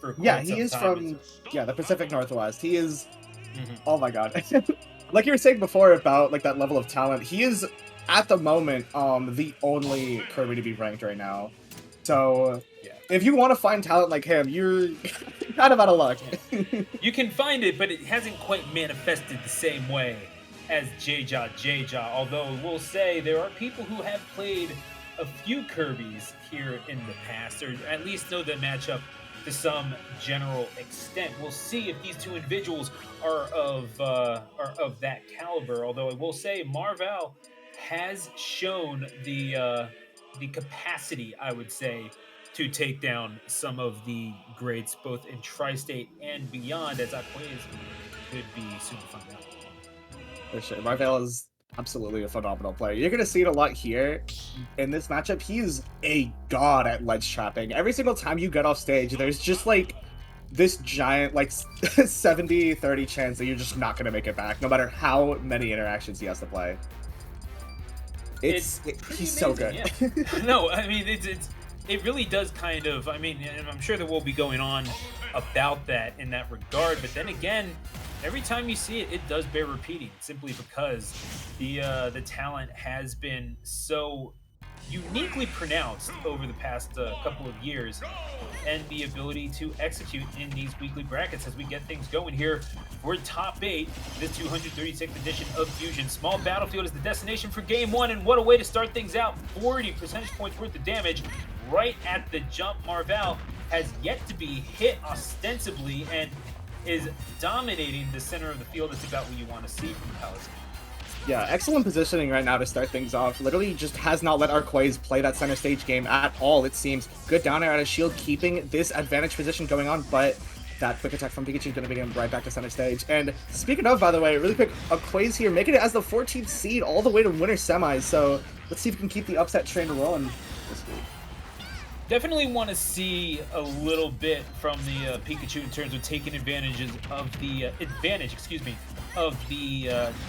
for Yeah, quite he some is time. from the Pacific Northwest. He is, oh my god. Like you were saying before about like that level of talent, he is at the moment the only Kirby to be ranked right now. So Yeah. if you want to find talent like him, you're kind of out of luck. You can find it, but it hasn't quite manifested the same way as J-Jaw. Although we'll say there are people who have played a few Kirby's here in the past, or at least know the matchup to some general extent. We'll see if these two individuals are of that caliber. Although I will say Marvale has shown the capacity, I would say, to take down some of the greats, both in Tri-State and beyond, as Aquaze could be soon to find out. For sure. Marvale is absolutely a phenomenal player. You're going to see it a lot here in this matchup. He's a god at ledge trapping. Every single time you get off stage, there's just like this giant like 70-30 chance that you're just not going to make it back, no matter how many interactions he has to play. He's amazing, so good. Yeah. No, I mean, it really does kind of, I mean, and I'm sure that we'll be going on about that in that regard, but then again, every time you see it, it does bear repeating, simply because the talent has been so uniquely pronounced over the past couple of years, and the ability to execute in these weekly brackets as we get things going here. We're top 8, this 236th edition of Fusion. Small Battlefield is the destination for game 1, and what a way to start things out. 40 percentage points worth of damage right at the jump. Marvale has yet to be hit ostensibly and is dominating the center of the field. It's about what you want to see from Palutena. Yeah, excellent positioning right now to start things off. Literally just has not let Aquaze play that center stage game at all, it seems. Good down air out of shield, keeping this advantage position going on, but that quick attack from Pikachu is going to bring him right back to center stage. And speaking of, by the way, really quick, Aquaze here, making it as the 14th seed all the way to winner semis, so let's see if we can keep the upset train rolling this week. Definitely want to see a little bit from the Pikachu in terms of taking advantage of the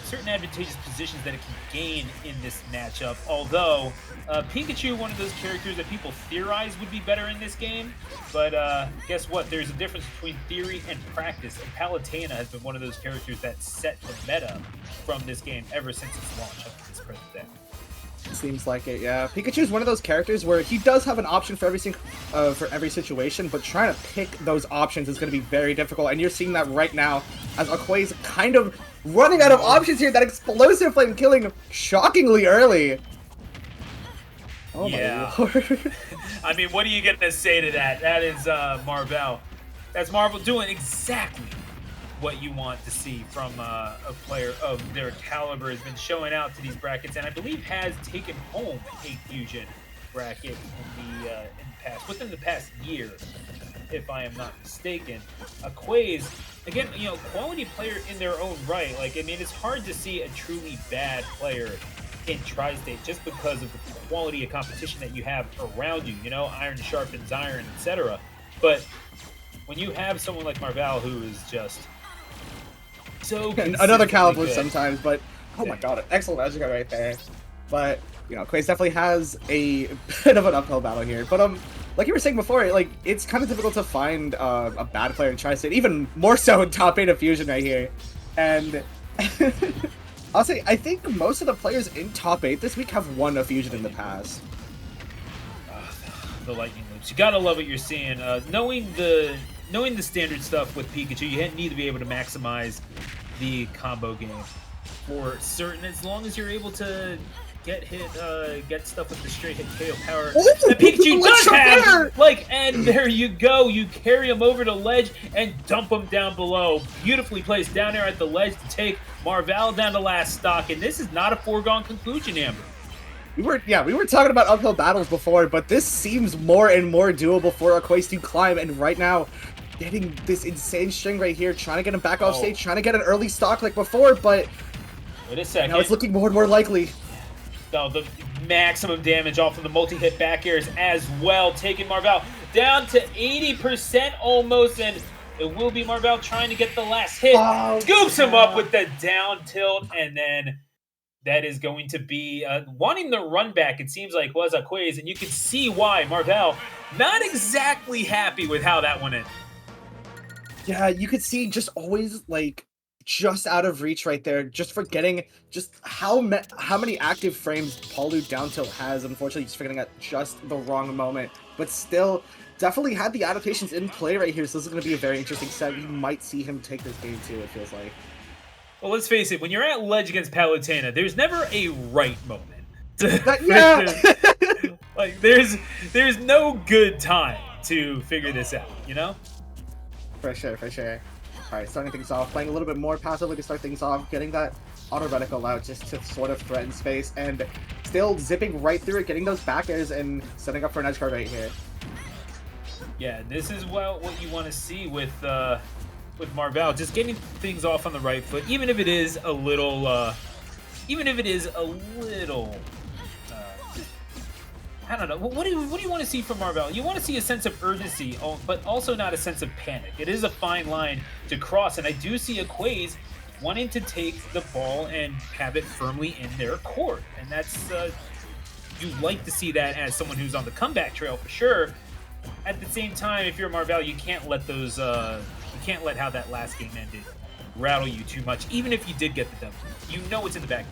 certain advantageous positions that it can gain in this matchup. Although Pikachu, one of those characters that people theorize would be better in this game, but guess what? There's a difference between theory and practice, and Palutena has been one of those characters that set the meta from this game ever since its launch up to this present day. Seems like it, yeah. Pikachu is one of those characters where he does have an option for every situation, but trying to pick those options is going to be very difficult, and you're seeing that right now as Aquaze kind of running out of options here. That explosive flame killing shockingly early. Oh yeah. my lord. I mean, what are you going to say to that? That is Marvale. That's Marvel doing exactly what you want to see from a player of their caliber. Has been showing out to these brackets, and I believe has taken home a Fusion bracket within the past year, if I am not mistaken. Aquaze, again, quality player in their own right. Like, I mean, it's hard to see a truly bad player in Tri-State just because of the quality of competition that you have around you. Iron sharpens iron, etc. But when you have someone like Marvale, who is just so another caliber good. sometimes, but oh my god, excellent magic right there. But Aquaze definitely has a bit of an uphill battle here. But like you were saying before, like it's kind of difficult to find a bad player in Tri-State, even more so in top 8 of Fusion right here. And I'll say I think most of the players in top 8 this week have won a Fusion in the past. The lightning loops. You gotta love what you're seeing. Knowing the standard stuff with Pikachu, you need to be able to maximize the combo game for certain. As long as you're able to get stuff with the straight hit KO power that Pikachu does have. And there you go. You carry him over to ledge and dump him down below. Beautifully placed down there at the ledge to take Marvale down to last stock. And this is not a foregone conclusion, Amber. We were talking about uphill battles before, but this seems more and more doable for Aquaze to climb, and right now, getting this insane string right here, trying to get him back off stage, trying to get an early stock like before, but wait a second. Now it's looking more and more likely. No, the maximum damage off of the multi-hit back airs as well, taking Marvale down to 80% almost, and it will be Marvale trying to get the last hit. Scoops him up with the down tilt, and then that is going to be wanting the run back, it seems like, was Aquaze, and you can see why Marvale not exactly happy with how that went in. Yeah, you could see just always like just out of reach right there, just forgetting just how many active frames Palu down tilt has. Unfortunately, just forgetting at just the wrong moment, but still definitely had the adaptations in play right here. So this is going to be a very interesting set. We might see him take this game too. It feels like. Well, let's face it, when you're at ledge against Palutena, there's never a right moment. Yeah. Like there's no good time to figure this out, you know? For sure, for sure. Alright, starting things off, playing a little bit more passively to start things off, getting that auto reticle out just to sort of threaten space, and still zipping right through it, getting those back airs and setting up for an edge guard right here. Yeah, this is what you want to see with Marvale, just getting things off on the right foot, even if it is a little, I don't know. What do you want to see from Marvelle? You want to see a sense of urgency, but also not a sense of panic. It is a fine line to cross, and I do see Aquaze wanting to take the ball and have it firmly in their court, and that's you like to see that as someone who's on the comeback trail for sure. At the same time, if you're Marvelle, you can't let those you can't let how that last game ended rattle you too much. Even if you did get the W, you know it's in the back.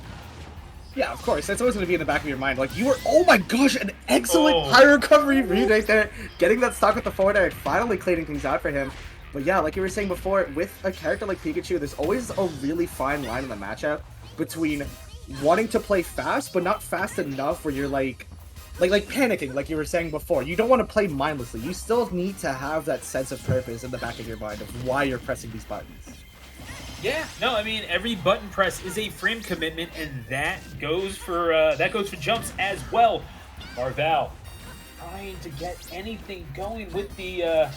Yeah, of course. That's always going to be in the back of your mind. Like, you were, oh my gosh, an excellent high recovery read right there. Getting that stock with the forward air and finally cleaning things out for him. But yeah, like you were saying before, with a character like Pikachu, there's always a really fine line in the matchup between wanting to play fast, but not fast enough where you're like panicking, like you were saying before. You don't want to play mindlessly. You still need to have that sense of purpose in the back of your mind of why you're pressing these buttons. Yeah, no, I mean every button press is a frame commitment, and that goes for jumps as well. Marvelle trying to get anything going with the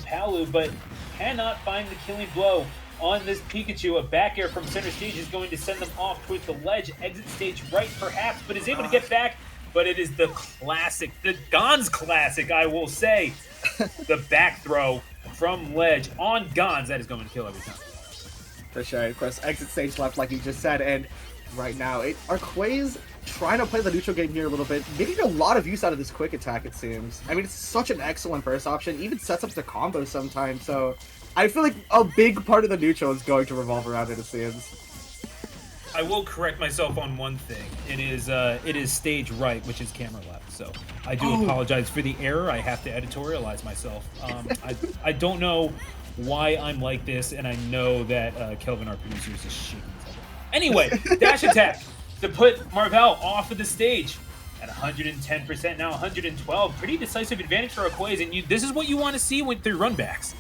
Palu, but cannot find the killing blow on this Pikachu. A back air from center stage is going to send them off towards the ledge, exit stage right perhaps, but is able to get back. But it is the classic, the Gons classic, I will say, the back throw from ledge on Gons. That is going to kill every time. For sure. Of course, exit stage left, like you just said, and right now, Aquaze trying to play the neutral game here a little bit, making a lot of use out of this quick attack, it seems. I mean, it's such an excellent burst option, even sets up the combo sometimes, so I feel like a big part of the neutral is going to revolve around it seems. I will correct myself on one thing. It is stage right, which is camera left. So I do apologize for the error. I have to editorialize myself. I don't know why I'm like this, and I know that Kelvin, our producer, is just shaking his head. Anyway, dash attack to put Marvelle off of the stage at 110%, now 112. Pretty decisive advantage for Aquaze, and this is what you want to see through runbacks.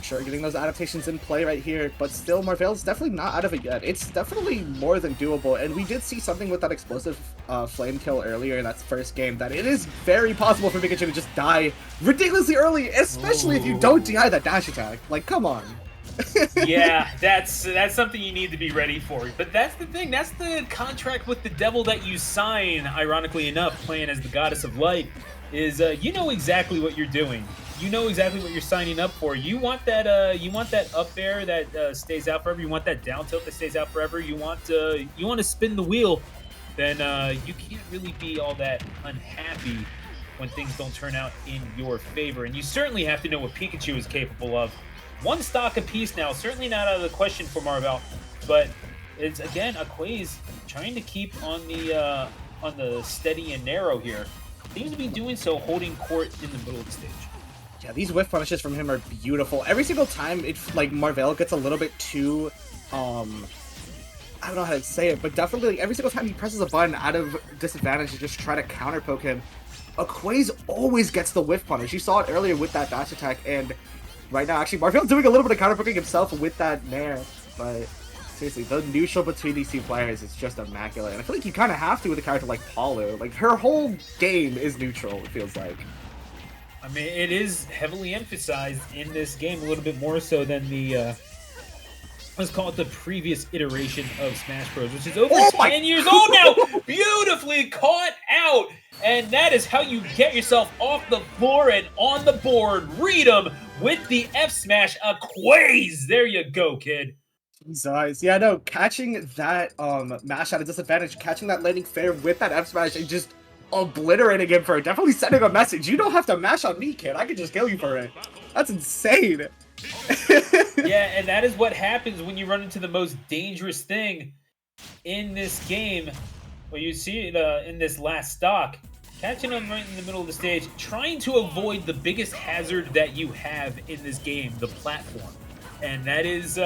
Sure, getting those adaptations in play right here, but still Marvelle's definitely not out of it yet. It's definitely more than doable, and we did see something with that explosive flame kill earlier in that first game, that it is very possible for Pikachu to just die ridiculously early, especially if you don't DI that dash attack. Like, come on. Yeah, that's something you need to be ready for. But that's the thing, that's the contract with the devil that you sign, ironically enough, playing as the Goddess of Light, is you know exactly what you're doing. You know exactly what you're signing up for. You want that up air that stays out forever. You want that down tilt that stays out forever. You want to spin the wheel. Then you can't really be all that unhappy when things don't turn out in your favor. And you certainly have to know what Pikachu is capable of. One stock apiece now, certainly not out of the question for Marvelle, but it's again Aquaze trying to keep on the steady and narrow here. Seems to be doing so, holding court in the middle of the stage. Yeah, these whiff punishes from him are beautiful. Every single time, Marvelle gets a little bit too, I don't know how to say it, but definitely every single time he presses a button out of disadvantage to just try to counter poke him, Aquaze always gets the whiff punish. You saw it earlier with that dash attack, and right now, actually, Marvelle's doing a little bit of counter poking himself with that nair, but seriously, the neutral between these two players is just immaculate, and I feel like you kind of have to with a character like Palu. Like, her whole game is neutral, it feels like. I mean, it is heavily emphasized in this game, a little bit more so than the, let's call it the previous iteration of Smash Bros., which is over 10 years old now! Beautifully caught out! And that is how you get yourself off the floor and on the board. Read them with the F Smash Aquaze! There you go, kid. Jesus. Yeah, no, catching that mash at a disadvantage, catching that landing fair with that F Smash, and just obliterating him for it, definitely sending a message. You don't have to mash on me, kid. I can just kill you for it. That's insane. Yeah, and that is what happens when you run into the most dangerous thing in this game. Well, you see it in this last stock, catching him right in the middle of the stage, trying to avoid the biggest hazard that you have in this game, the platform. And that is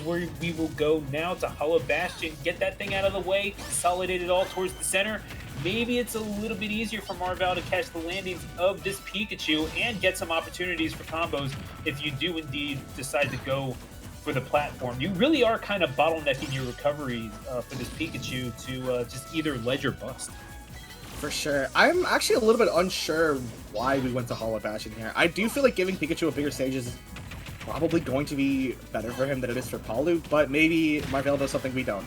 where we will go now to Hollow Bastion, get that thing out of the way, consolidate it all towards the center. Maybe it's a little bit easier for Marvale to catch the landings of this Pikachu and get some opportunities for combos if you do indeed decide to go for the platform. You really are kind of bottlenecking your recovery for this Pikachu to just either ledge or bust. For sure. I'm actually a little bit unsure why we went to Hollow Bastion here. I do feel like giving Pikachu a bigger stage is probably going to be better for him than it is for Palu, but maybe Marvale does something we don't.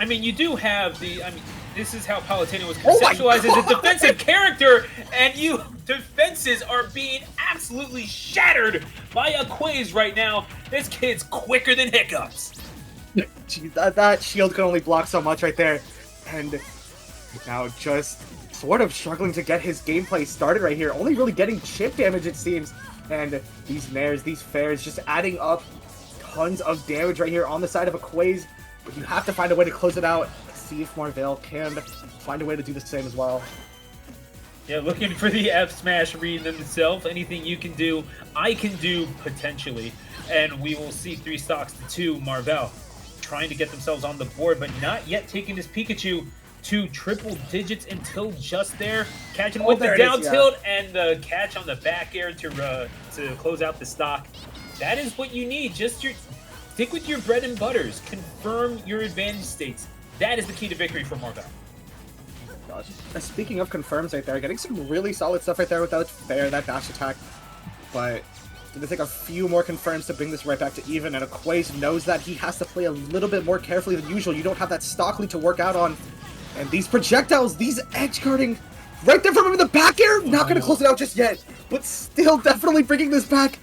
I mean, you do have this is how Palutena was conceptualized as a defensive character, and you defenses are being absolutely shattered by Aquaze right now. This kid's quicker than hiccups. Jeez, that shield can only block so much right there. And now just sort of struggling to get his gameplay started right here. Only really getting chip damage, it seems. And these Nairs, these Fairs, just adding up tons of damage right here on the side of Aquaze. But you have to find a way to close it out. See if Marvale can find a way to do the same as well. Yeah, looking for the F smash read themselves. Anything you can do, I can do potentially. And we will see 3 stocks to 2. Marvale trying to get themselves on the board, but not yet taking this Pikachu to triple digits until just there. Catching with the down tilt and the catch on the back air to close out the stock. That is what you need. Just stick with your bread and butters. Confirm your advantage states. That is the key to victory for Marvale. Gosh. Speaking of confirms right there, getting some really solid stuff right there without fair, that dash attack. But it's going to take a few more confirms to bring this right back to even, and Aquaze knows that he has to play a little bit more carefully than usual. You don't have that stock lead to work out on. And these projectiles, these edge guarding right there from him in the back air, not going to close it out just yet, but still definitely bringing this back.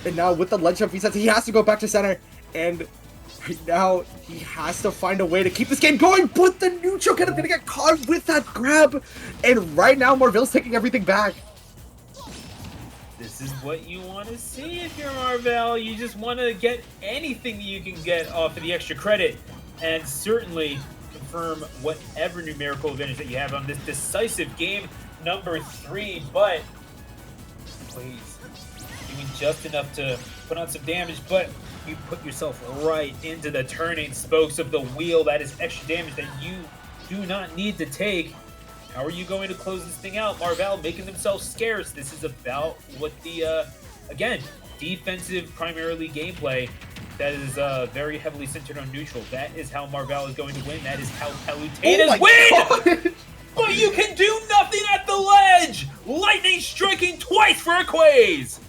And now with the ledge jump resets, he has to go back to center. And right now, he has to find a way to keep this game going, but the neutral kind of going to get caught with that grab. And right now, Marvale's taking everything back. This is what you want to see if you're Marvale. You just want to get anything that you can get off of the extra credit. And certainly confirm whatever numerical advantage that you have on this decisive game number 3. But please, doing just enough to put on some damage, but you put yourself right into the turning spokes of the wheel. That is extra damage that you do not need to take. How are you going to close this thing out? Marvale making themselves scarce. This is about what the, again, defensive primarily gameplay that is very heavily centered on neutral. That is how Marvale is going to win. That is how Palutena's win! But you can do nothing at the ledge! Lightning striking twice for Aquaze!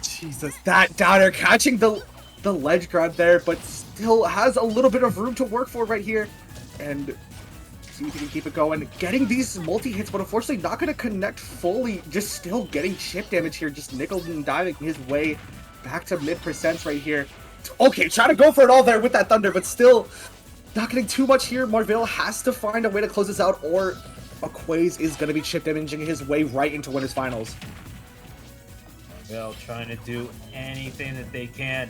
Jesus, that downer catching the ledge grab there, but still has a little bit of room to work for right here. And see if he can keep it going. Getting these multi-hits, but unfortunately not going to connect fully. Just still getting chip damage here. Just nickel and diving his way back to mid-percents right here. Okay, trying to go for it all there with that Thunder, but still not getting too much here. Marvale has to find a way to close this out, or Aquaze is going to be chip damaging his way right into winners finals. Marvale trying to do anything that they can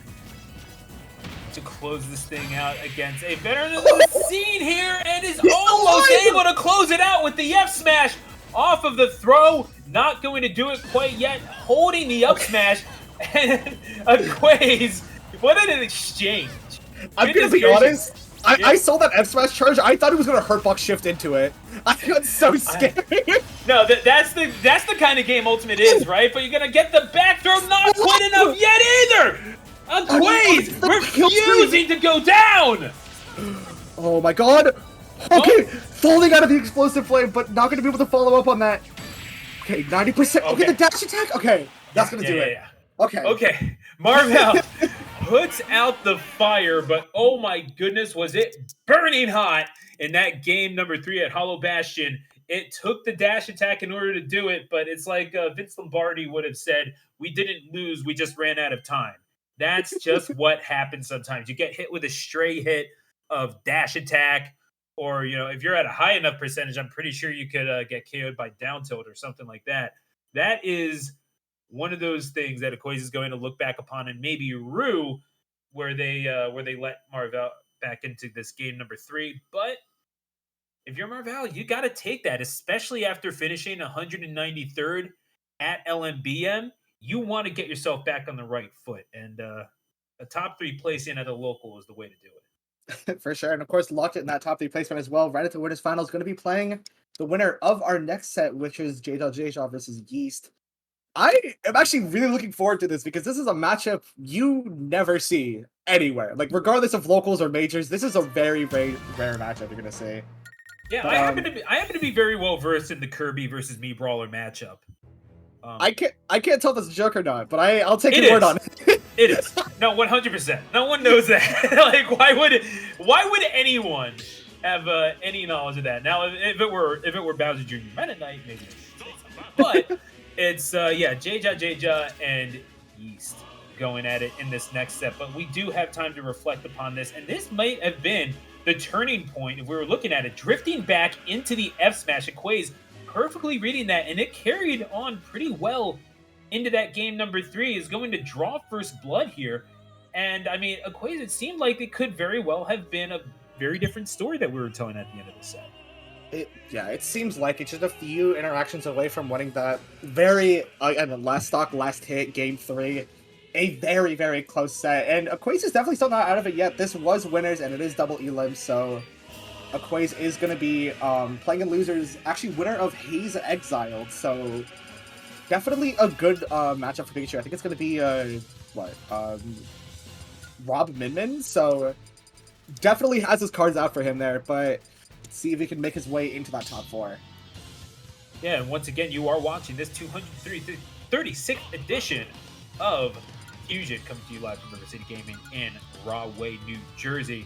to close this thing out against a veteran of the scene here, and is almost able to close it out with the F smash off of the throw. Not going to do it quite yet, holding the up smash, and Aquaze. What an exchange! I'm gonna be honest. I saw that F smash charge. I thought he was gonna hurtbox shift into it. I got so scared. No, that's the kind of game Ultimate is, right? But you're gonna get the back throw, not quite enough yet either. Aquaze refusing to go down. Oh my god. Okay, falling out of the explosive flame, but not gonna be able to follow up on that. Okay, 90%. Okay, the dash attack. Okay, that's gonna do it. Yeah. Okay. Marvale puts out the fire, but oh my goodness, was it burning hot in that game number 3 at Hollow Bastion. It took the dash attack in order to do it, but it's like Vince Lombardi would have said, we didn't lose, we just ran out of time. That's just what happens sometimes. You get hit with a stray hit of dash attack, or, if you're at a high enough percentage, I'm pretty sure you could get KO'd by down tilt or something like that. That is one of those things that Aquaze is going to look back upon and maybe rue where they let Marvale back into this game number 3. But if you're Marvell, you got to take that, especially after finishing 193rd at LMBM. You want to get yourself back on the right foot, and a top 3 placing at a local is the way to do it. For sure. And of course, locked in that top 3 placement as well. Right at the winners final is going to be playing the winner of our next set, which is J.J. versus Yeast. I am actually really looking forward to this because this is a matchup you never see anywhere. Like, regardless of locals or majors, this is a very, very rare matchup you're going to see. Yeah, But, I happen to be very well versed in the Kirby versus me brawler matchup. I can't tell if it's a joke or not, but I'll take It your word is. on it. It is. No, 100%. No one knows that. Like, why would anyone have any knowledge of that? Now, if it were Bowser Jr. Meta Knight, maybe. But it's J-Ja and Yeast going at it in this next set. But we do have time to reflect upon this, and this might have been the turning point if we were looking at it, drifting back into the F smash. Aquaze perfectly reading that, and it carried on pretty well into that game number 3. Is going to draw first blood here. And I mean, Aquaze, it seemed like it could very well have been a very different story that we were telling at the end of the set. It seems like it's just a few interactions away from winning that very last stock, last hit, game 3. A very, very close set. And Aquaze is definitely still not out of it yet. This was winners, and it is double elim, so Aquaze is going to be playing in losers. Actually, winner of Haze Exiled, so definitely a good matchup for Pikachu. I think it's going to be, Rob Minmin, so definitely has his cards out for him there, but see if he can make his way into that top 4. Yeah, and once again, you are watching this 236th edition of Fusion coming to you live from River City Gaming in Rahway, New Jersey.